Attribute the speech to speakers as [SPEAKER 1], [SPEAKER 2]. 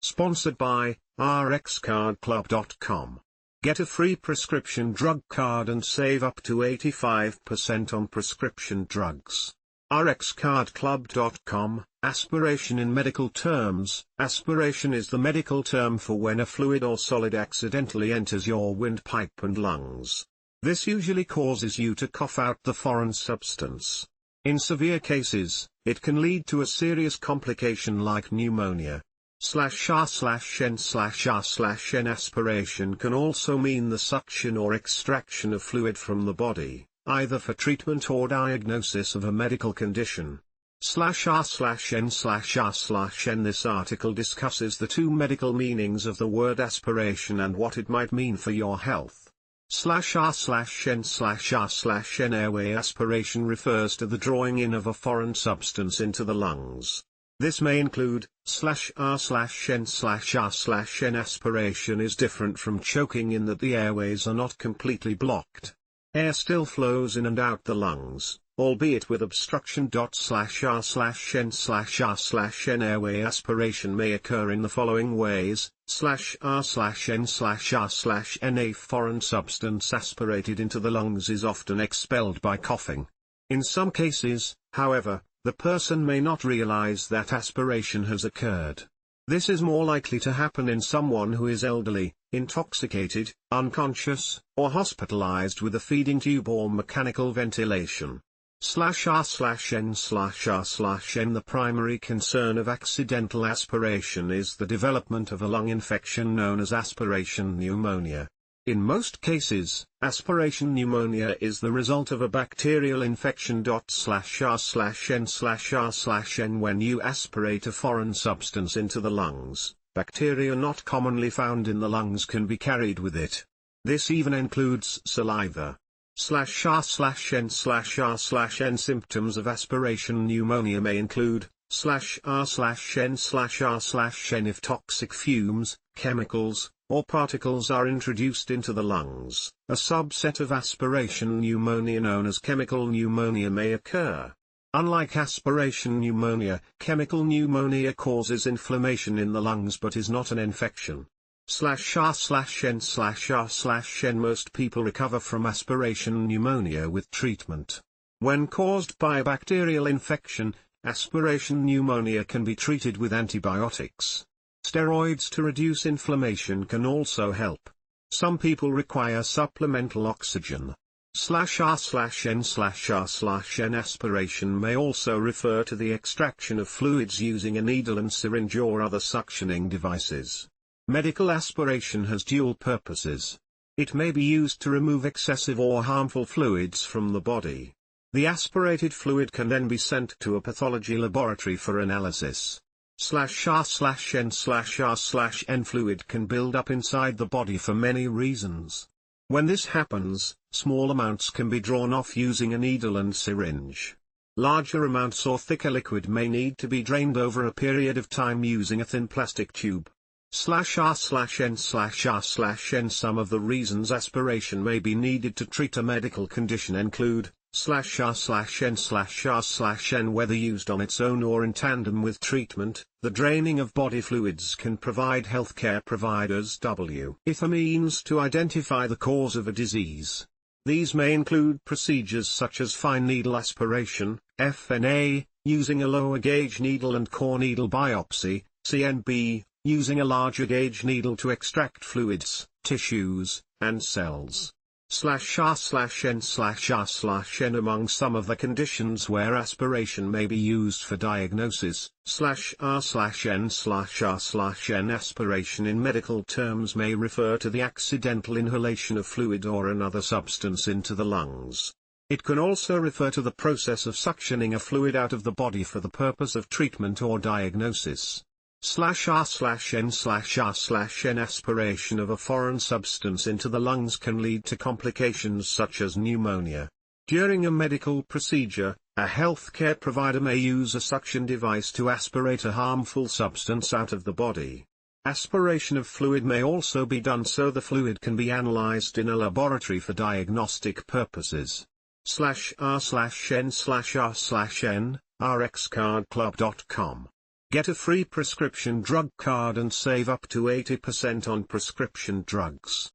[SPEAKER 1] Sponsored by rxcardclub.com. Get a free prescription drug card and save up to 85% on prescription drugs. rxcardclub.com. Aspiration in medical terms. Aspiration is the medical term for when a fluid or solid accidentally enters your windpipe and lungs. This usually causes you to cough out the foreign substance. In severe cases, it can lead to a serious complication like pneumonia. /r/n/r/n aspiration can also mean the suction or extraction of fluid from the body, either for treatment or diagnosis of a medical condition. /r/n/r/n. This article discusses the two medical meanings of the word aspiration and what it might mean for your health. /r/n/r/n. Airway aspiration refers to the drawing in of a foreign substance into the lungs. This may include /r/n/r/n. Aspiration is different from choking in that the airways are not completely blocked. Air still flows in and out the lungs, albeit with obstruction. /r/n/r/n. Airway aspiration may occur in the following ways: /r/n/r/n. A foreign substance aspirated into the lungs is often expelled by coughing. In some cases, however, the person may not realize that aspiration has occurred. This is more likely to happen in someone who is elderly, intoxicated, unconscious, or hospitalized with a feeding tube or mechanical ventilation. /r/n/r/n. The primary concern of accidental aspiration is the development of a lung infection known as aspiration pneumonia. In most cases, aspiration pneumonia is the result of a bacterial infection. /r/n/r/n. When you aspirate a foreign substance into the lungs, bacteria not commonly found in the lungs can be carried with it. This even includes saliva. /r/n/r/n. Symptoms of aspiration pneumonia may include /r/n/r/n. If toxic fumes, chemicals, or particles are introduced into the lungs, a subset of aspiration pneumonia known as chemical pneumonia may occur. Unlike aspiration pneumonia, chemical pneumonia causes inflammation in the lungs but is not an infection. /r/n/r/n. Most people recover from aspiration pneumonia with treatment. When caused by a bacterial infection, aspiration pneumonia can be treated with antibiotics. Steroids to reduce inflammation can also help. Some people require supplemental oxygen. /r/n/r/n. Aspiration may also refer to the extraction of fluids using a needle and syringe or other suctioning devices. Medical aspiration has dual purposes. It may be used to remove excessive or harmful fluids from the body. The aspirated fluid can then be sent to a pathology laboratory for analysis. /r/n/r/n. Fluid can build up inside the body for many reasons. When this happens, small amounts can be drawn off using a needle and syringe. Larger amounts or thicker liquid may need to be drained over a period of time using a thin plastic tube. /r/n/r/n. Some of the reasons aspiration may be needed to treat a medical condition include /r/n/r/n. Whether used on its own or in tandem with treatment, the draining of body fluids can provide healthcare providers with a means to identify the cause of a disease. These may include procedures such as fine needle aspiration, FNA, using a lower gauge needle, and core needle biopsy, CNB, using a larger gauge needle to extract fluids, tissues, and cells. /r/n/r/n. Among some of the conditions where aspiration may be used for diagnosis, /r/n/r/n. Aspiration in medical terms may refer to the accidental inhalation of fluid or another substance into the lungs. It can also refer to the process of suctioning a fluid out of the body for the purpose of treatment or diagnosis. /r/n/r/n. Aspiration of a foreign substance into the lungs can lead to complications such as pneumonia. During a medical procedure, a healthcare provider may use a suction device to aspirate a harmful substance out of the body. Aspiration of fluid may also be done so the fluid can be analyzed in a laboratory for diagnostic purposes. /r/n/r/n. rxcardclub.com Get a free prescription drug card and save up to 80% on prescription drugs.